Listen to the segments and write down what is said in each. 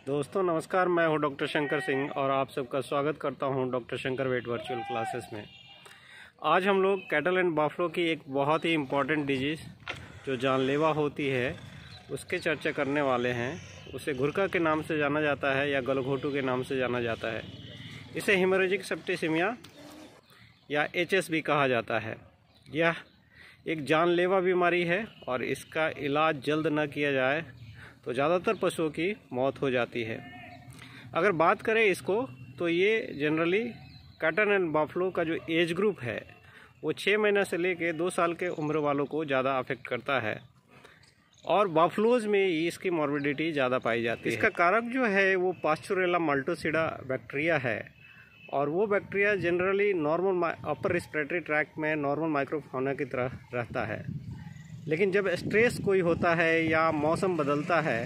दोस्तों नमस्कार, मैं हूं डॉक्टर शंकर सिंह और आप सबका स्वागत करता हूं डॉक्टर शंकर वेट वर्चुअल क्लासेस में। आज हम लोग कैटल एंड बाफलो की एक बहुत ही इम्पॉर्टेंट डिजीज़ जो जानलेवा होती है उसके चर्चा करने वाले हैं। उसे घुरका के नाम से जाना जाता है या गलघोटू के नाम से जाना जाता है। इसे हेमोरेजिक सेप्टिसिमिया या एचएस भी कहा जाता है। यह एक जानलेवा बीमारी है और इसका इलाज जल्द न किया जाए तो ज़्यादातर पशुओं की मौत हो जाती है। अगर बात करें इसको तो ये जनरली कैटल एंड बाफलो का जो एज ग्रुप है वो 6 महीने से लेके 2 साल के उम्र वालों को ज़्यादा अफेक्ट करता है और बाफलोज में इसकी मॉर्बिडिटी ज़्यादा पाई जाती है। इसका कारक जो है वो पास्चुरेला माल्टोसिडा बैक्टीरिया है और वो बैक्टीरिया जनरली नॉर्मल अपर रिस्पिरेटरी ट्रैक्ट में नॉर्मल माइक्रोफाउना की तरह रहता है, लेकिन जब स्ट्रेस कोई होता है या मौसम बदलता है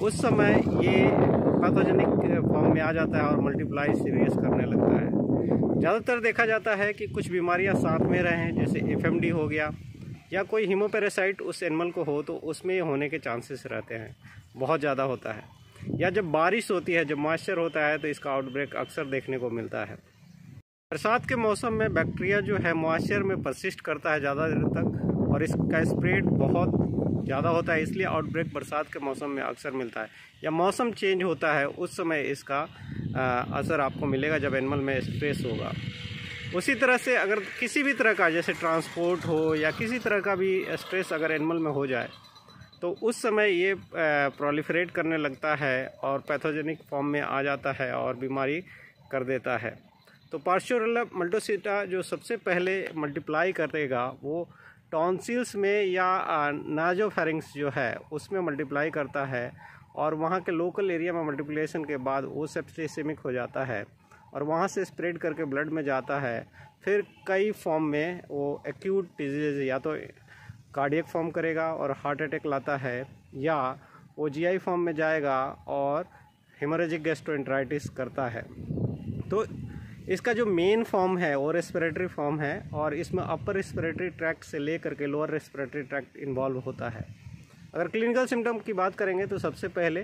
उस समय ये पैथोजेनिक फॉर्म में आ जाता है और मल्टीप्लाई सीरियस करने लगता है। ज़्यादातर देखा जाता है कि कुछ बीमारियां साथ में रहें, जैसे एफएमडी हो गया या कोई हीमोपैरासाइट उस एनिमल को हो तो उसमें ये होने के चांसेस रहते हैं, बहुत ज़्यादा होता है। या जब बारिश होती है, जब मॉइस्चर होता है तो इसका आउटब्रेक अक्सर देखने को मिलता है। बरसात के मौसम में बैक्टीरिया जो है मॉइस्चर में परसिस्ट करता है ज़्यादा देर तक और इसका स्प्रेड बहुत ज़्यादा होता है, इसलिए आउटब्रेक बरसात के मौसम में अक्सर मिलता है। या मौसम चेंज होता है उस समय इसका असर आपको मिलेगा जब एनिमल में स्ट्रेस होगा। उसी तरह से अगर किसी भी तरह का जैसे ट्रांसपोर्ट हो या किसी तरह का भी स्ट्रेस अगर एनिमल में हो जाए तो उस समय ये प्रोलिफरेट करने लगता है और पैथोजेनिक फॉर्म में आ जाता है और बीमारी कर देता है। तो पास्चुरेला माल्टोसिडा जो सबसे पहले मल्टीप्लाई करेगा वो टॉन्सिल्स में या नाजोफेरिंग्स जो है उसमें मल्टीप्लाई करता है और वहाँ के लोकल एरिया में मल्टीप्लिकेशन के बाद वो सेप्टिसिमिक हो जाता है और वहाँ से स्प्रेड करके ब्लड में जाता है। फिर कई फॉर्म में वो एक्यूट डिजीज़ या तो कार्डियक फॉर्म करेगा और हार्ट अटैक लाता है या वो जीआई फॉर्म में जाएगा और हेमोरेजिक गैस्ट्रोएंटेराइटिस करता है। तो इसका जो मेन फॉर्म है वो रेस्पिरेटरी फॉर्म है और इसमें अपर रेस्पिरेटरी ट्रैक्ट से लेकर के लोअर रेस्पिरेटरी ट्रैक्ट इन्वॉल्व होता है। अगर क्लिनिकल सिम्टम की बात करेंगे तो सबसे पहले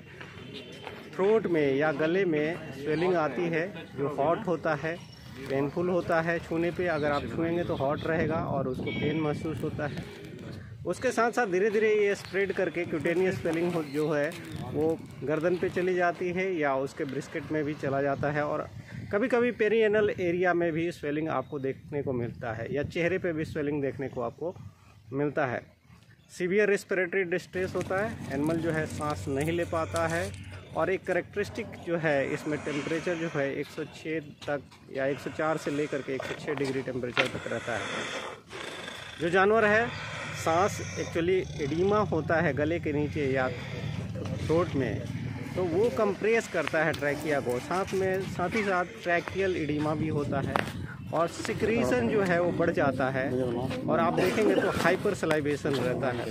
थ्रोट में या गले में स्वेलिंग आती है जो हॉट होता है, पेनफुल होता है छूने पे। अगर आप छुएंगे तो हॉट रहेगा और उसको पेन महसूस होता है। उसके साथ साथ धीरे धीरे ये स्प्रेड करके क्यूटेनियस स्वेलिंग जो है वो गर्दन पे चली जाती है या उसके ब्रिस्केट में भी चला जाता है और कभी कभी पेरिएनल एरिया में भी स्वेलिंग आपको देखने को मिलता है या चेहरे पे भी स्वेलिंग देखने को आपको मिलता है। सीवियर रेस्पिरेटरी डिस्ट्रेस होता है, एनिमल जो है सांस नहीं ले पाता है और एक करेक्टरिस्टिक जो है इसमें टेम्परेचर जो है 106 तक या 104 से लेकर के 106 डिग्री टेम्परेचर तक रहता है। जो जानवर है सांस एक्चुअली एडिमा होता है गले के नीचे या थ्रोट में, तो वो कंप्रेस करता है ट्रैकिया को, साथ ही साथ ट्रैकियल एडिमा भी होता है और सिक्रीशन जो है वो बढ़ जाता है और आप देखेंगे तो हाइपर सलाइवेशन रहता है,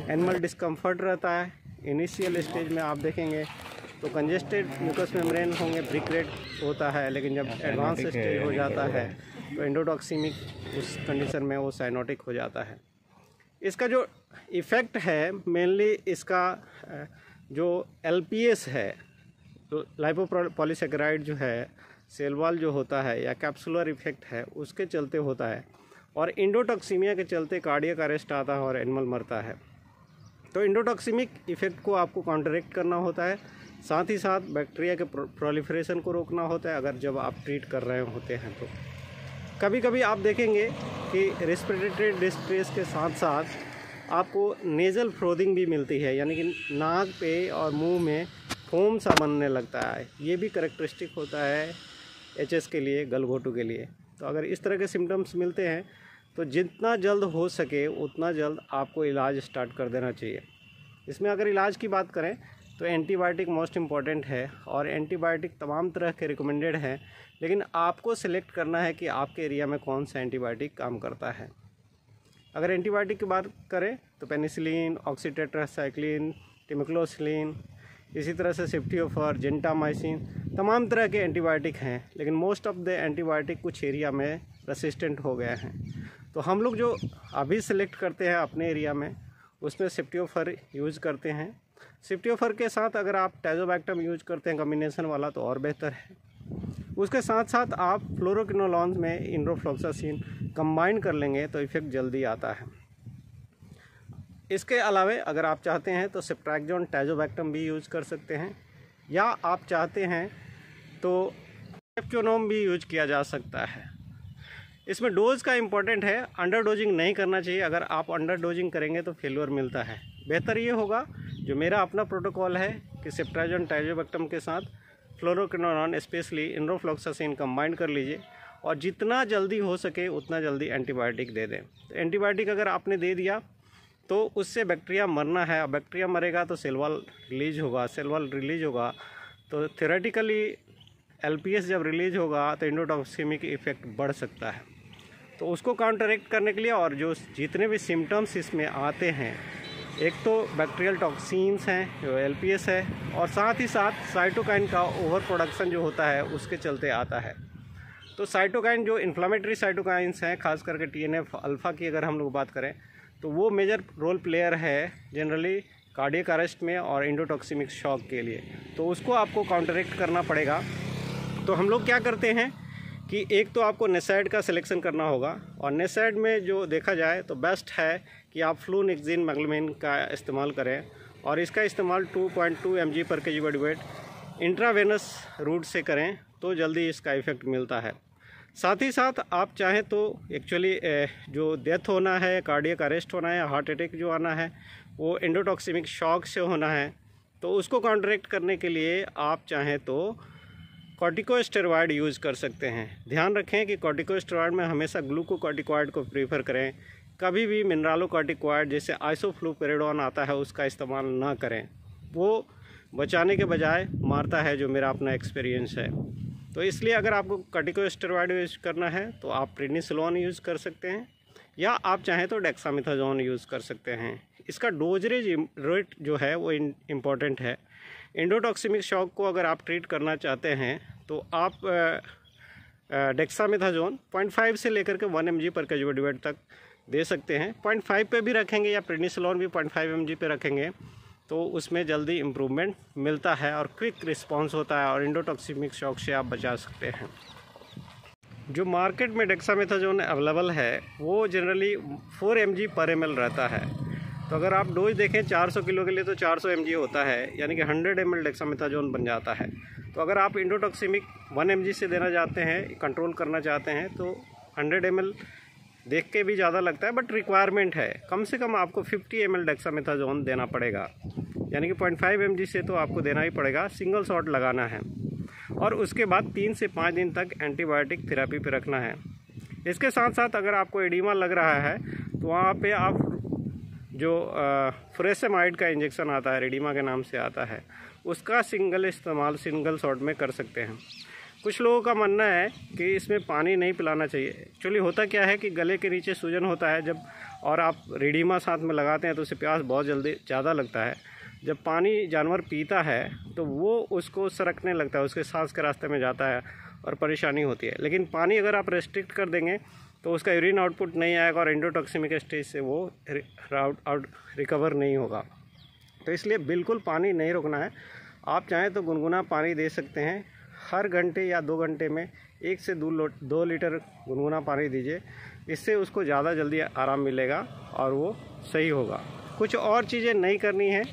एनिमल डिस्कम्फर्ट रहता है। इनिशियल स्टेज में आप देखेंगे तो कंजेस्टेड म्यूकस मेम्ब्रेन होंगे, ब्रिक रेट होता है, लेकिन जब एडवांस स्टेज हो जाता है तो एंडोटॉक्सिमिक उस कंडीशन में वो साइनोटिक हो जाता है। इसका जो इफ़ेक्ट है मेनली इसका जो एलपीएस है, तो लाइपोपॉलीसैकेराइड जो है, सेल वॉल जो होता है या कैप्सुलर इफेक्ट है उसके चलते होता है और इंडोटॉक्सीमिया के चलते कार्डियक अरेस्ट आता है और एनिमल मरता है। तो इंडोटॉक्सिमिक इफेक्ट को आपको काउंटरैक्ट करना होता है, साथ ही साथ बैक्टीरिया के प्रोलिफरेशन को रोकना होता है अगर जब आप ट्रीट कर रहे होते हैं। तो कभी कभी आप देखेंगे कि रेस्पिरेटरी डिस्ट्रेस के साथ साथ आपको नेज़ल फ्रोदिंग भी मिलती है, यानी कि नाक पे और मुंह में फोम सा बनने लगता है। ये भी करेक्टरिस्टिक होता है एचएस के लिए, गलघोटू के लिए। तो अगर इस तरह के सिम्टम्स मिलते हैं तो जितना जल्द हो सके उतना जल्द आपको इलाज स्टार्ट कर देना चाहिए। इसमें अगर इलाज की बात करें तो एंटीबायोटिक मोस्ट इम्पॉर्टेंट है और एंटीबायोटिक तमाम तरह के रिकमेंडेड हैं, लेकिन आपको सिलेक्ट करना है कि आपके एरिया में कौन सा एंटीबायोटिक काम करता है। अगर एंटीबायोटिक की बात करें तो पेनिसिलिन, ऑक्सीटेट्रासाइक्लिन, टिमिक्लोसिलिन, इसी तरह से सेफ्टियोफर, जेंटामाइसिन, तमाम तरह के एंटीबायोटिक हैं, लेकिन मोस्ट ऑफ द एंटीबायोटिक कुछ एरिया में रेसिस्टेंट हो गए हैं। तो हम लोग जो अभी सिलेक्ट करते हैं अपने एरिया में उसमें सेफ्टियोफर यूज़ करते हैं सिफ्टियोफर के साथ अगर आप टैजोबैक्टम यूज करते हैं कॉम्बिनेशन वाला तो और बेहतर है। उसके साथ साथ आप फ्लोरोक्विनोलॉन्स में इंडोफ्लोक्सासिन कंबाइन कर लेंगे तो इफेक्ट जल्दी आता है। इसके अलावे अगर आप चाहते हैं तो सेफ्ट्रैक्जोन टैजोबैक्टम भी यूज कर सकते हैं, या आप चाहते हैं तो सेफ्चोनोम भी यूज किया जा सकता है। इसमें डोज का इम्पोर्टेंट है, अंडर डोजिंग नहीं करना चाहिए। अगर आप अंडर डोजिंग करेंगे तो फेल्योर मिलता है। बेहतर ये होगा जो मेरा अपना प्रोटोकॉल है कि सेफ्ट्रैक्जोन टैजोबैक्टम के साथ फ्लोरोक्विनोलॉन स्पेशली इंडोफ्लोक्सासिन कंबाइन कर लीजिए और जितना जल्दी हो सके उतना जल्दी एंटीबायोटिक दे दें। तो एंटीबायोटिक अगर आपने दे दिया तो उससे बैक्टीरिया मरना है, और बैक्टीरिया मरेगा तो सेल वॉल रिलीज होगा तो थ्योरेटिकली LPS जब रिलीज होगा तो इंडोटॉक्सिमिक इफेक्ट बढ़ सकता है। तो उसको काउंटरएक्ट करने के लिए और जो जितने भी सिम्टम्स इसमें आते हैं, एक तो बैक्टीरियल टॉक्सिन्स हैं जो LPS है, और साथ ही साथ साइटोकाइन का ओवर प्रोडक्शन जो होता है उसके चलते आता है। तो साइटोकाइन जो इन्फ्लामेटरी साइटोकाइंस हैं, खास करके TNF अल्फ़ा की अगर हम लोग बात करें तो वो मेजर रोल प्लेयर है जनरली कार्डियक अरेस्ट में और इंडोटॉक्सिमिक शॉक के लिए। तो उसको आपको काउंटरएक्ट करना पड़ेगा। तो हम लोग क्या करते हैं कि एक तो आपको नेसाइड का सिलेक्शन करना होगा, और नेसाइड में जो देखा जाए तो बेस्ट है कि आप फ्लूनेक्सिन मैग्लेमिन का इस्तेमाल करें, और इसका इस्तेमाल 2.2 mg/kg/weight इंट्रावेनस रूट से करें तो जल्दी इसका इफ़ेक्ट मिलता है। साथ ही साथ आप चाहें तो एक्चुअली जो डेथ होना है, कार्डियक अरेस्ट होना है, हार्ट अटैक जो आना है वो एंडोटॉक्सिमिक शॉक से होना है, तो उसको काउंटरएक्ट करने के लिए आप चाहें तो कॉर्टिकोस्टेरॉइड यूज़ कर सकते हैं। ध्यान रखें कि कॉर्टिकोस्टेरॉइड में हमेशा ग्लूकोकॉर्टिकॉइड को प्रीफर करें, कभी भी मिनरलोकॉर्टिकॉइड जैसे आइसोफ्लुपेरिडोन आता है उसका इस्तेमाल ना करें। वो बचाने के बजाय मारता है, जो मेरा अपना एक्सपीरियंस है। तो इसलिए अगर आपको कॉर्टिकोस्टेरॉइड यूज़ करना है तो आप प्रेडनिसोलोन यूज़ कर सकते हैं, या आप चाहें तो डेक्सामेथासोन यूज़ कर सकते हैं। इसका डोजरेज रेट जो है वो इम्पॉर्टेंट है। इंडोटॉक्सिमिक शॉक को अगर आप ट्रीट करना चाहते हैं तो आप डेक्सामेथासोन 0.5 से लेकर के 1 mg/kg/weight तक दे सकते हैं। 0.5 पे भी रखेंगे या प्रेडनिसोलोन भी 0.5 mg पे रखेंगे तो उसमें जल्दी इम्प्रूवमेंट मिलता है और क्विक रिस्पांस होता है, और इंडोटॉक्सिमिक शॉक से आप बचा सकते हैं। जो मार्केट में डेक्सामेथासोन अवेलेबल है वो जनरली 4 mg/ml रहता है। तो अगर आप डोज देखें 400 किलो के लिए तो 400 mg होता है, यानी कि 100 ml डेक्सामेथासोन बन जाता है। तो अगर आप इंडोटॉक्सिमिक 1 mg से देना चाहते हैं, कंट्रोल करना चाहते हैं, तो 100 ml देख के भी ज़्यादा लगता है, बट रिक्वायरमेंट है कम से कम आपको 50 ml डेक्सामेथासोन देना पड़ेगा, यानी कि 0.5 mg से तो आपको देना ही पड़ेगा। सिंगल शॉट लगाना है और उसके बाद 3 से 5 दिन तक एंटीबायोटिक थेरेपी पे रखना है। इसके साथ साथ अगर आपको एडिमा लग रहा है तो वहाँ पे आप जो फुरेसेमाइड का इंजेक्शन आता है, एडिमा के नाम से आता है, उसका सिंगल शॉट में कर सकते हैं। कुछ लोगों का मानना है कि इसमें पानी नहीं पिलाना चाहिए। एक्चुअली होता क्या है कि गले के नीचे सूजन होता है जब, और आप रेडिमा साथ में लगाते हैं तो उससे प्यास बहुत जल्दी ज़्यादा लगता है। जब पानी जानवर पीता है तो वो उसको सरकने लगता है, उसके सांस के रास्ते में जाता है और परेशानी होती है। लेकिन पानी अगर आप रेस्ट्रिक्ट कर देंगे तो उसका यूरिन आउटपुट नहीं आएगा और इंडोटॉक्सिमिक स्टेज से वो रिकवर नहीं होगा। तो इसलिए बिल्कुल पानी नहीं रोकना है। आप चाहें तो गुनगुना पानी दे सकते हैं। हर घंटे या 2 घंटे में 1 से 2 लीटर गुनगुना पानी दीजिए। इससे उसको ज़्यादा जल्दी आराम मिलेगा और वो सही होगा। कुछ और चीज़ें नहीं करनी है।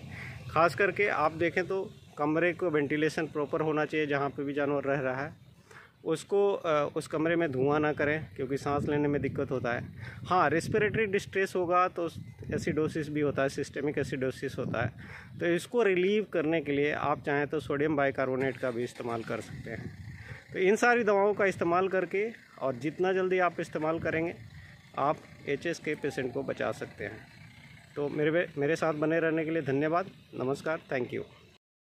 ख़ास करके आप देखें तो कमरे को वेंटिलेशन प्रॉपर होना चाहिए। जहाँ पे भी जानवर रह रहा है उसको उस कमरे में धुआं ना करें, क्योंकि सांस लेने में दिक्कत होता है। हाँ, रेस्पिरेटरी डिस्ट्रेस होगा तो एसिडोसिस भी होता है, सिस्टेमिक एसिडोसिस होता है। तो इसको रिलीव करने के लिए आप चाहें तो सोडियम बाइकार्बोनेट का भी इस्तेमाल कर सकते हैं। तो इन सारी दवाओं का इस्तेमाल करके, और जितना जल्दी आप इस्तेमाल करेंगे, आप HS के पेशेंट को बचा सकते हैं। तो मेरे साथ बने रहने के लिए धन्यवाद। नमस्कार, थैंक यू।